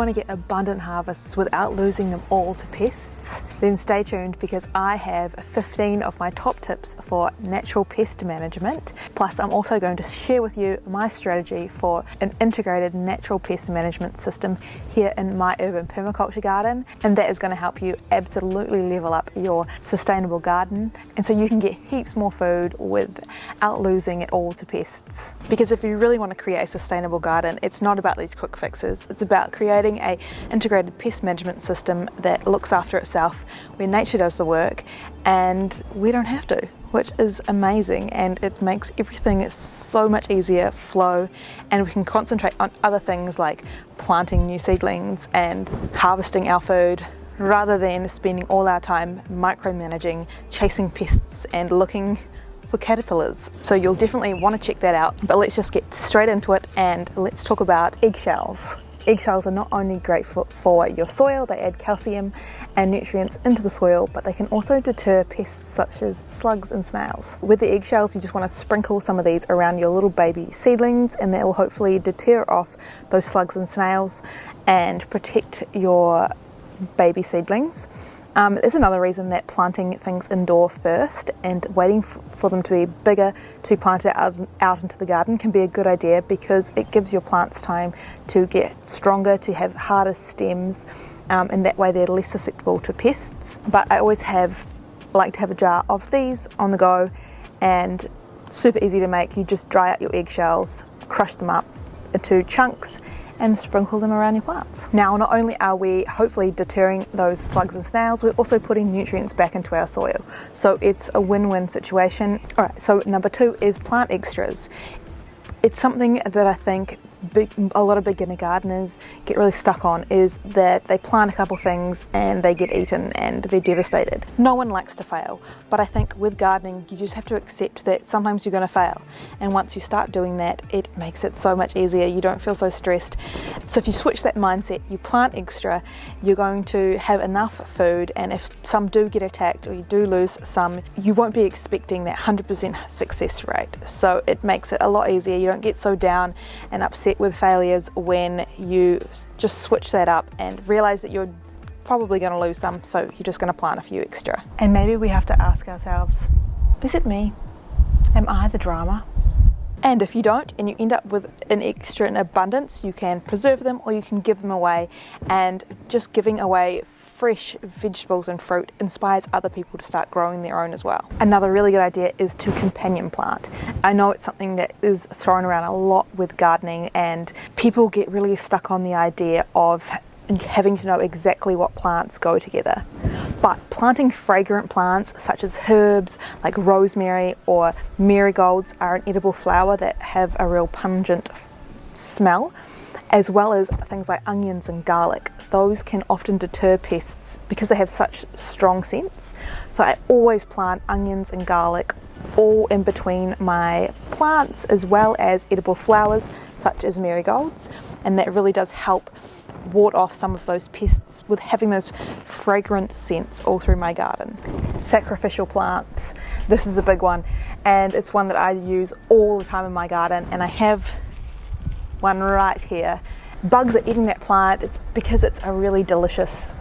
want to get abundant harvests without losing them all to pests, then stay tuned because I have 15 of my top tips for natural pest management. Plus, I'm also going to share with you my strategy for an integrated natural pest management system here in my urban permaculture garden, and that is going to help you absolutely level up your sustainable garden, and so you can get heaps more food without losing it all to pests. Because if you really want to create a sustainable garden, it's not about these quick fixes. It's about creating an integrated pest management system that looks after itself, where nature does the work and we don't have to, which is amazing, and it makes everything so much easier flow, and we can concentrate on other things like planting new seedlings and harvesting our food, rather than spending all our time micromanaging, chasing pests and looking for caterpillars. So you'll definitely want to check that out, but let's just get straight into it and let's talk about eggshells. Eggshells are not only great for your soil, they add calcium and nutrients into the soil, but they can also deter pests such as slugs and snails. With the eggshells, you just want to sprinkle some of these around your little baby seedlings, and that will hopefully deter off those slugs and snails and protect your baby seedlings. There's another reason that planting things indoor first and waiting for them to be bigger to be planted out into the garden can be a good idea, because it gives your plants time to get stronger, to have harder stems, and that way they're less susceptible to pests. But I always like to have a jar of these on the go, and super easy to make. You just dry out your eggshells, crush them up into chunks, and sprinkle them around your plants. Now, not only are we hopefully deterring those slugs and snails, we're also putting nutrients back into our soil. So it's a win-win situation. All right, so number 2 is plant extras. It's something that I think a lot of beginner gardeners get really stuck on, is that they plant a couple things and they get eaten and they're devastated. No one likes to fail, but I think with gardening you just have to accept that sometimes you're going to fail, and once you start doing that, it makes it so much easier. You don't feel so stressed. So if you switch that mindset, you plant extra, you're going to have enough food, and if some do get attacked or you do lose some, you won't be expecting that 100% success rate. So it makes it a lot easier. You don't get so down and upset with failures when you just switch that up and realize that you're probably going to lose some, so you're just going to plant a few extra. And maybe we have to ask ourselves, is it me? Am I the drama? And if you don't, and you end up with an extra in abundance, you can preserve them or you can give them away, and just giving away fresh vegetables and fruit inspires other people to start growing their own as well. Another really good idea is to companion plant. I know it's something that is thrown around a lot with gardening, and people get really stuck on the idea of having to know exactly what plants go together. But planting fragrant plants such as herbs like rosemary or marigolds are an edible flower that have a real pungent smell, as well as things like onions and garlic. Those can often deter pests because they have such strong scents. So I always plant onions and garlic all in between my plants, as well as edible flowers such as marigolds, and that really does help ward off some of those pests with having those fragrant scents all through my garden. Sacrificial plants, this is a big one, and it's one that I use all the time in my garden, and I have one right here. Bugs are eating that plant. It's because it's a really delicious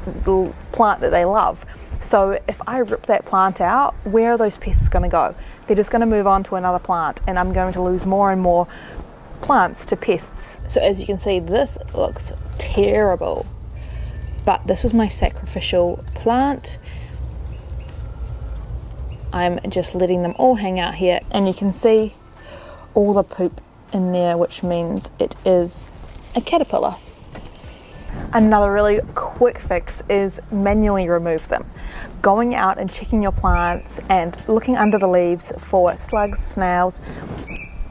little plant that they love. So if I rip that plant out, where are those pests going to go? They're just going to move on to another plant, and I'm going to lose more and more plants to pests. So as you can see, this looks terrible, but this is my sacrificial plant. I'm just letting them all hang out here, and you can see all the poop in there, which means it is a caterpillar. Another really quick fix is manually remove them. Going out and checking your plants and looking under the leaves for slugs, snails,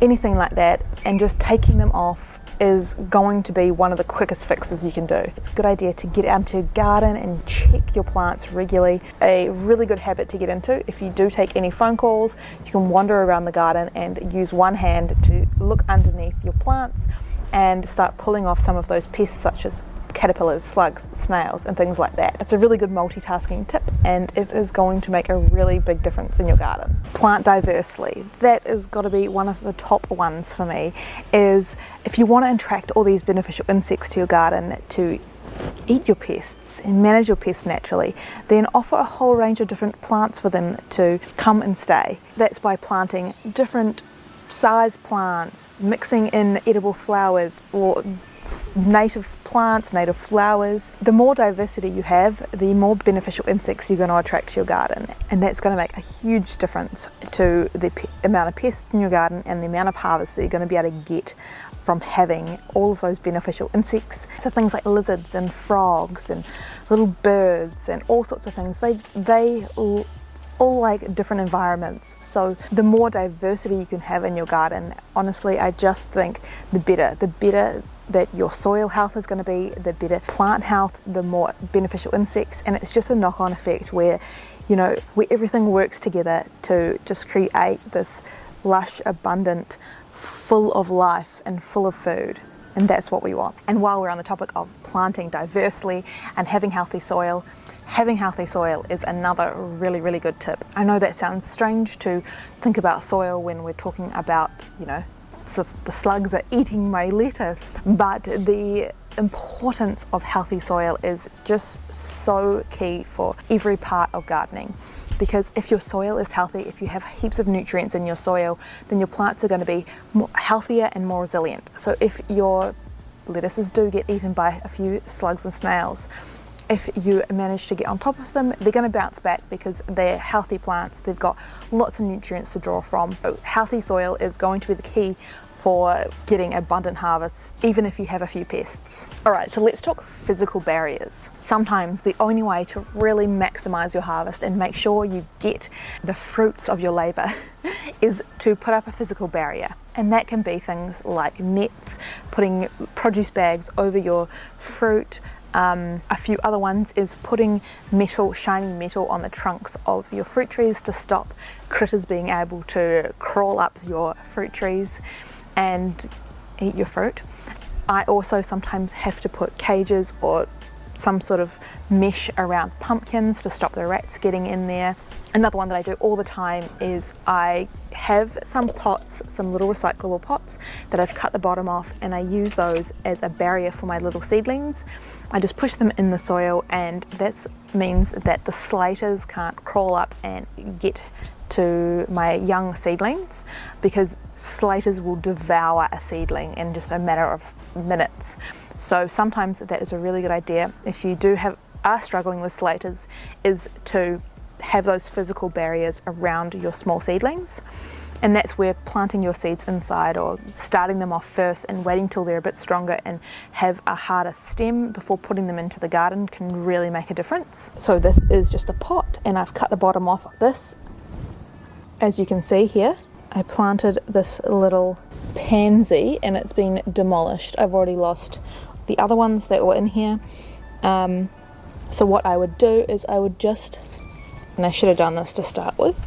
anything like that, and just taking them off is going to be one of the quickest fixes you can do. It's a good idea to get out into your garden and check your plants regularly. A really good habit to get into. If you do take any phone calls, you can wander around the garden and use one hand to look underneath your plants and start pulling off some of those pests such as caterpillars, slugs, snails and things like that. It's a really good multitasking tip and it is going to make a really big difference in your garden. Plant diversely. That has got to be one of the top ones for me, is if you want to attract all these beneficial insects to your garden to eat your pests and manage your pests naturally, then offer a whole range of different plants for them to come and stay. That's by planting different size plants, mixing in edible flowers or native plants, native flowers. The more diversity you have, the more beneficial insects you're going to attract to your garden, and that's going to make a huge difference to the amount of pests in your garden and the amount of harvest that you're going to be able to get from having all of those beneficial insects. So things like lizards and frogs and little birds and all sorts of things, they all like different environments. So the more diversity you can have in your garden, honestly, I just think the better that your soil health is going to be, the better plant health, the more beneficial insects, and it's just a knock-on effect where everything works together to just create this lush, abundant, full of life and full of food. And that's what we want. And while we're on the topic of planting diversely and having healthy soil is another really, really good tip. I know that sounds strange to think about soil when we're talking about, so the slugs are eating my lettuce, but the importance of healthy soil is just so key for every part of gardening. Because if your soil is healthy, if you have heaps of nutrients in your soil, then your plants are going to be healthier and more resilient. So if your lettuces do get eaten by a few slugs and snails, if you manage to get on top of them, they're going to bounce back because they're healthy plants. They've got lots of nutrients to draw from. So healthy soil is going to be the key for getting abundant harvests, even if you have a few pests. Alright, so let's talk physical barriers. Sometimes the only way to really maximize your harvest and make sure you get the fruits of your labor is to put up a physical barrier. And that can be things like nets, putting produce bags over your fruit. A few other ones is putting shiny metal on the trunks of your fruit trees to stop critters being able to crawl up your fruit trees and eat your fruit. I also sometimes have to put cages or some sort of mesh around pumpkins to stop the rats getting in there. Another one that I do all the time is I have some pots, some little recyclable pots that I've cut the bottom off, and I use those as a barrier for my little seedlings. I just push them in the soil, and that means that the slaters can't crawl up and get to my young seedlings, because slaters will devour a seedling in just a matter of minutes. So sometimes that is a really good idea if you are struggling with slaters, is to have those physical barriers around your small seedlings. And that's where planting your seeds inside or starting them off first and waiting till they're a bit stronger and have a harder stem before putting them into the garden can really make a difference. So this is just a pot, and I've cut the bottom off of this. As you can see here, I planted this little pansy and it's been demolished. I've already lost the other ones that were in here. So what I would do is I would just, and I should have done this to start with,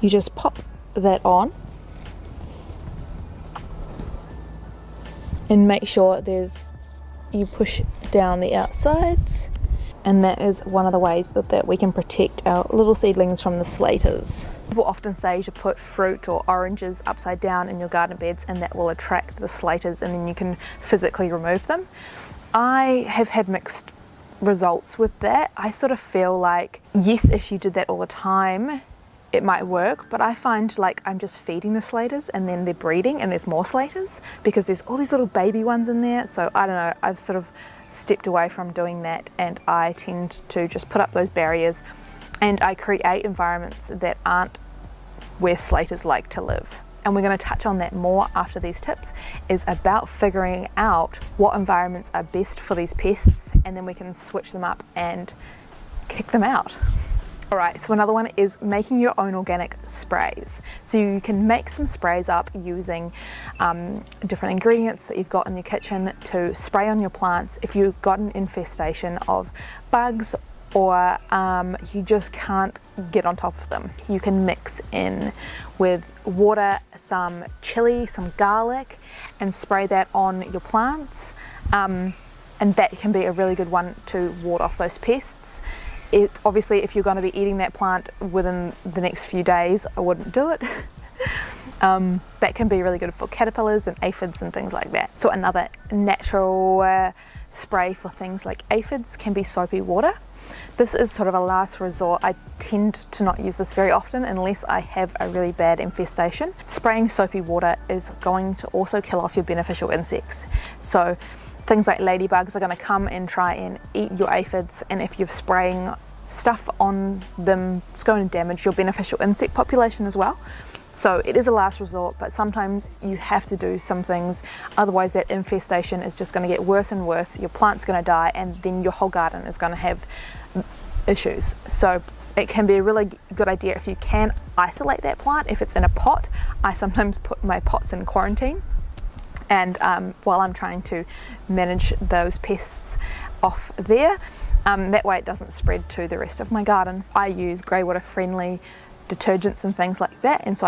you just pop that on and make sure you push down the outsides, and that is one of the ways that we can protect our little seedlings from the slaters. People often say to put fruit or oranges upside down in your garden beds, and that will attract the slaters, and then you can physically remove them. I have had mixed results with that. I sort of feel like, yes, if you did that all the time, it might work, but I find like I'm just feeding the slaters and then they're breeding and there's more slaters because there's all these little baby ones in there. So I don't know, I've sort of stepped away from doing that, and I tend to just put up those barriers, and I create environments that aren't where slaters like to live. And we're going to touch on that more after these tips, is about figuring out what environments are best for these pests, and then we can switch them up and kick them out. Alright, so another one is making your own organic sprays. So you can make some sprays up using different ingredients that you've got in your kitchen to spray on your plants if you've got an infestation of bugs or you just can't get on top of them. You can mix in with water some chili, some garlic, and spray that on your plants. and that can be a really good one to ward off those pests. Obviously, if you're going to be eating that plant within the next few days, I wouldn't do it. That can be really good for caterpillars and aphids and things like that. So another natural spray for things like aphids can be soapy water. This is sort of a last resort. I tend to not use this very often unless I have a really bad infestation. Spraying soapy water is going to also kill off your beneficial insects. So things like ladybugs are going to come and try and eat your aphids, and if you're spraying stuff on them, it's going to damage your beneficial insect population as well. So it is a last resort, but sometimes you have to do some things, otherwise that infestation is just going to get worse and worse. Your plant's going to die, and then your whole garden is going to have issues. So it can be a really good idea if you can isolate that plant. If it's in a pot, I sometimes put my pots in quarantine, and while I'm trying to manage those pests off there, that way it doesn't spread to the rest of my garden. I use grey water friendly detergents and things like that, and so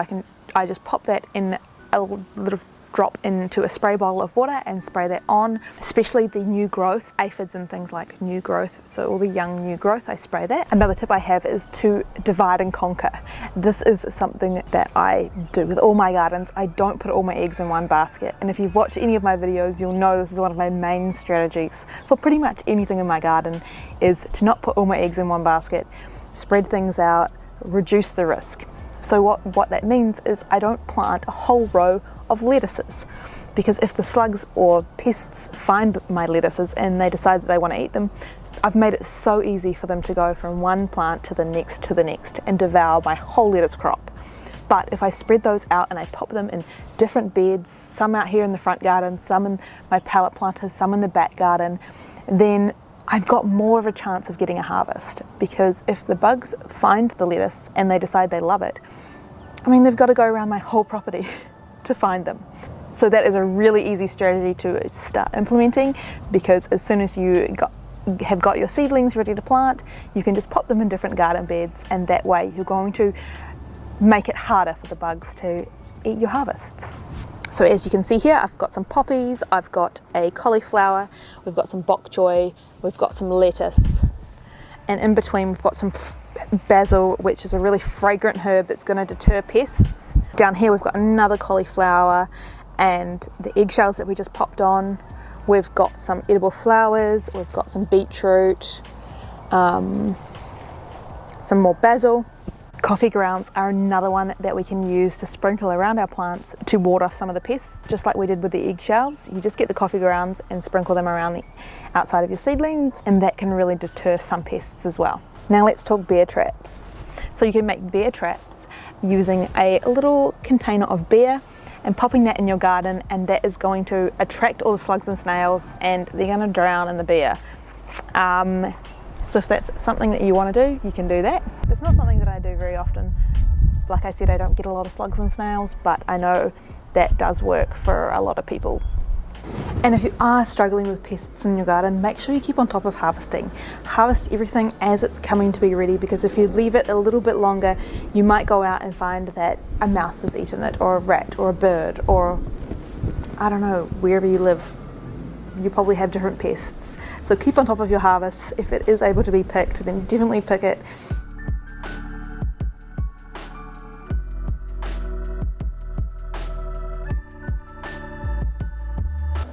I just pop that in a little drop into a spray bottle of water and spray that on, especially the new growth, aphids and things like new growth, so all the young new growth, I spray that. Another tip I have is to divide and conquer. This is something that I do with all my gardens. I don't put all my eggs in one basket, and if you've watched any of my videos, you'll know this is one of my main strategies for pretty much anything in my garden, is to not put all my eggs in one basket, spread things out, reduce the risk. So what that means is I don't plant a whole row of lettuces, because if the slugs or pests find my lettuces and they decide that they want to eat them, I've made it so easy for them to go from one plant to the next and devour my whole lettuce crop. But if I spread those out and I pop them in different beds, some out here in the front garden, some in my pallet planters, some in the back garden, then I've got more of a chance of getting a harvest, because if the bugs find the lettuce and they decide they love it, I mean, they've got to go around my whole property to find them. So that is a really easy strategy to start implementing, because as soon as you have got your seedlings ready to plant, you can just pop them in different garden beds, and that way you're going to make it harder for the bugs to eat your harvests. So as you can see here, I've got some poppies, I've got a cauliflower, we've got some bok choy, we've got some lettuce, and in between we've got some basil, which is a really fragrant herb that's going to deter pests. Down here we've got another cauliflower and the eggshells that we just popped on. We've got some edible flowers, we've got some beetroot, some more basil. Coffee grounds are another one that we can use to sprinkle around our plants to ward off some of the pests, just like we did with the eggshells. You just get the coffee grounds and sprinkle them around the outside of your seedlings, and that can really deter some pests as well. Now let's talk bear traps. So you can make bear traps using a little container of beer and popping that in your garden, and that is going to attract all the slugs and snails, and they're going to drown in the beer. So if that's something that you want to do, you can do that. It's not something that I do very often. Like I said, I don't get a lot of slugs and snails, but I know that does work for a lot of people. And if you are struggling with pests in your garden, make sure you keep on top of harvesting. Harvest everything as it's coming to be ready, because if you leave it a little bit longer, you might go out and find that a mouse has eaten it, or a rat, or a bird, or I don't know, wherever you live. You probably have different pests. So keep on top of your harvests. If it is able to be picked, then definitely pick it.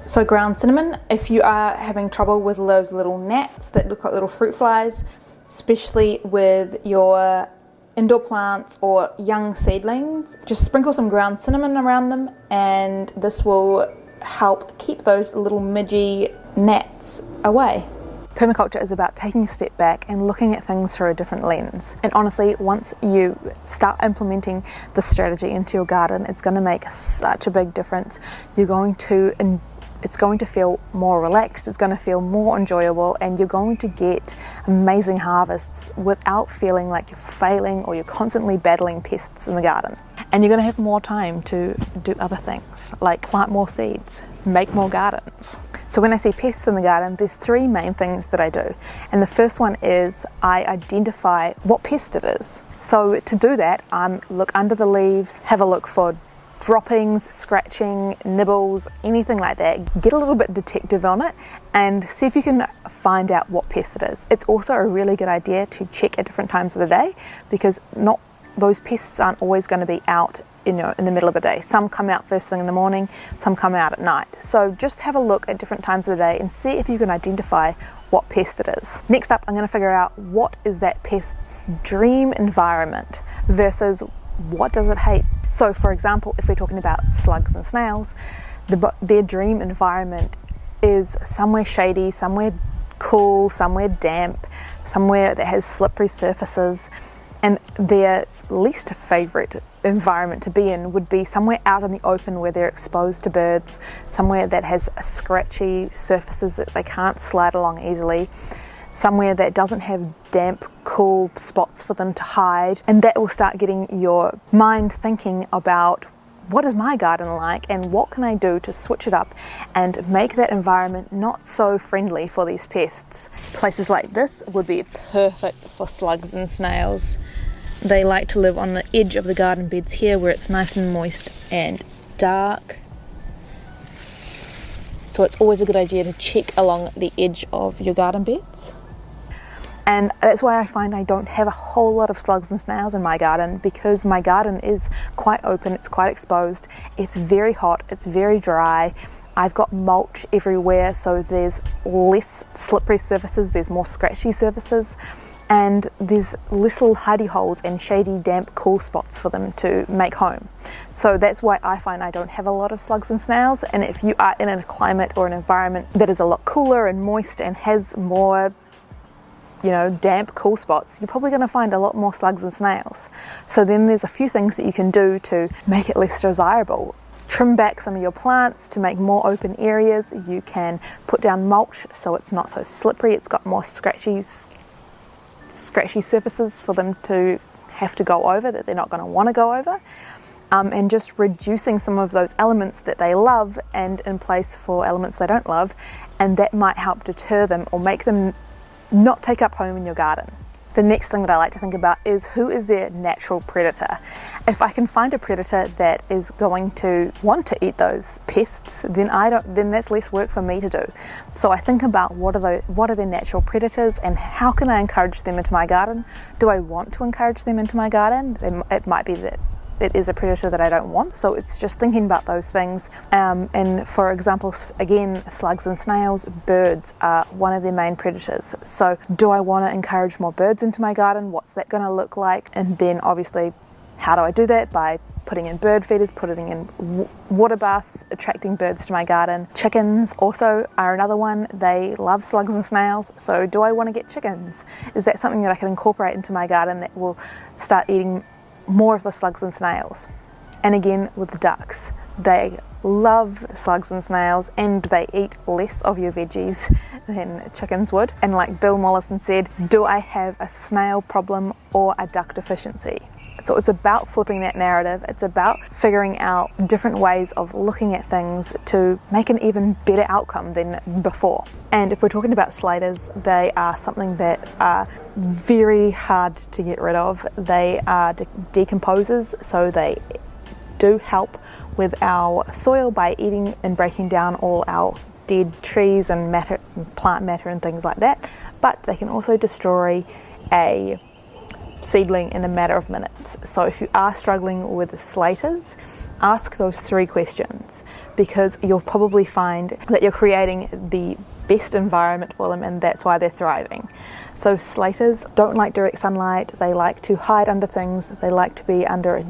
So ground cinnamon, if you are having trouble with those little gnats that look like little fruit flies, especially with your indoor plants or young seedlings, just sprinkle some ground cinnamon around them, and this will help keep those little midgy gnats away. Permaculture is about taking a step back and looking at things through a different lens. And honestly, once you start implementing this strategy into your garden, it's going to make such a big difference. It's going to feel more relaxed, it's going to feel more enjoyable, and you're going to get amazing harvests without feeling like you're failing or you're constantly battling pests in the garden. And you're going to have more time to do other things, like plant more seeds, make more gardens. So when I see pests in the garden, there's three main things that I do. And the first one is I identify what pest it is. So to do that, look under the leaves, have a look for droppings, scratching, nibbles, anything like that, get a little bit detective on it and see if you can find out what pest it is. It's also a really good idea to check at different times of the day, because not those pests aren't always going to be out in the middle of the day. Some come out first thing in the morning, some come out at night. So just have a look at different times of the day and see if you can identify what pest it is. Next up, I'm going to figure out what is that pest's dream environment versus what does it hate. So for example, if we're talking about slugs and snails, their dream environment is somewhere shady, somewhere cool, somewhere damp, somewhere that has slippery surfaces, and their least favourite environment to be in would be somewhere out in the open where they're exposed to birds, somewhere that has scratchy surfaces that they can't slide along easily, somewhere that doesn't have damp, cool spots for them to hide, and that will start getting your mind thinking about what is my garden like and what can I do to switch it up and make that environment not so friendly for these pests. Places like this would be perfect for slugs and snails. They like to live on the edge of the garden beds here where it's nice and moist and dark. So it's always a good idea to check along the edge of your garden beds. And that's why I find I don't have a whole lot of slugs and snails in my garden, because my garden is quite open, it's quite exposed, it's very hot, it's very dry. I've got mulch everywhere, so there's less slippery surfaces, there's more scratchy surfaces, and there's little hidey holes and shady, damp, cool spots for them to make home. So that's why I find I don't have a lot of slugs and snails. And if you are in a climate or an environment that is a lot cooler and moist and has more damp, cool spots, you're probably going to find a lot more slugs and snails. So then there's a few things that you can do to make it less desirable. Trim back some of your plants to make more open areas. You can put down mulch so it's not so slippery, it's got more scratchy surfaces for them to have to go over that they're not going to want to go over, and just reducing some of those elements that they love and in place for elements they don't love, and that might help deter them or make them not take up home in your garden. The next thing that I like to think about is who is their natural predator. If I can find a predator that is going to want to eat those pests, then that's less work for me to do. So I think about what are their natural predators and how can I encourage them into my garden? Do I want to encourage them into my garden? It might be that it is a predator that I don't want, so it's just thinking about those things. And for example, again, slugs and snails, birds are one of their main predators. So do I want to encourage more birds into my garden? What's that going to look like? And then obviously, how do I do that? By putting in bird feeders, putting in water baths, attracting birds to my garden. Chickens also are another one. They love slugs and snails. So do I want to get chickens? Is that something that I can incorporate into my garden that will start eating more of the slugs and snails? And again, with the ducks, they love slugs and snails and they eat less of your veggies than chickens would. And like Bill Mollison said, do I have a snail problem or a duck deficiency? So it's about flipping that narrative. It's about figuring out different ways of looking at things to make an even better outcome than before. And if we're talking about slaters, they are something that are very hard to get rid of. They are decomposers, so they do help with our soil by eating and breaking down all our dead trees and plant matter and things like that. But they can also destroy a seedling in a matter of minutes. So if you are struggling with slaters, ask those 3 questions, because you'll probably find that you're creating the best environment for them and that's why they're thriving. So slaters don't like direct sunlight, they like to hide under things, they like to be under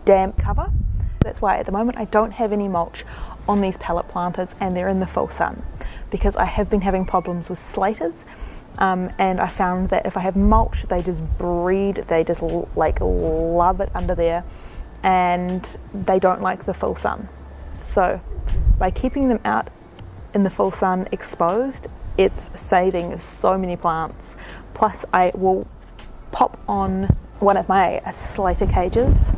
damp cover. That's why at the moment I don't have any mulch on these pallet planters and they're in the full sun, because I have been having problems with slaters. And I found that if I have mulch, they just breed, they just love it under there, and they don't like the full sun. So by keeping them out in the full sun exposed, it's saving so many plants. Plus I will pop on one of my slater cages.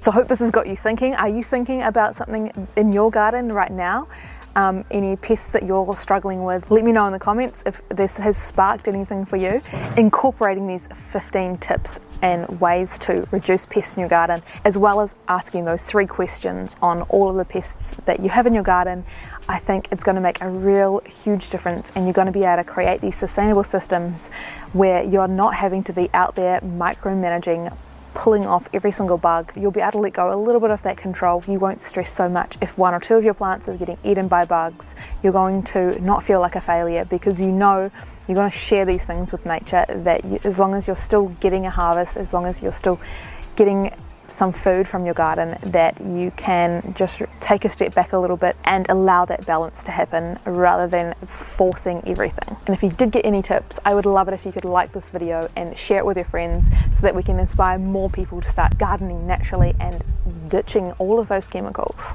So I hope this has got you thinking. Are you thinking about something in your garden right now? any pests that you're struggling with. Let me know in the comments if this has sparked anything for you. Incorporating these 15 tips and ways to reduce pests in your garden, as well as asking those 3 questions on all of the pests that you have in your garden, I think it's going to make a real huge difference, and you're going to be able to create these sustainable systems where you're not having to be out there micromanaging, pulling off every single bug. You'll be able to let go a little bit of that control. You won't stress so much if 1 or 2 of your plants are getting eaten by bugs. You're going to not feel like a failure, because you know you're going to share these things with nature, that as long as you're still getting a harvest, as long as you're still getting some food from your garden, that you can just take a step back a little bit and allow that balance to happen rather than forcing everything. And if you did get any tips, I would love it if you could like this video and share it with your friends, so that we can inspire more people to start gardening naturally and ditching all of those chemicals.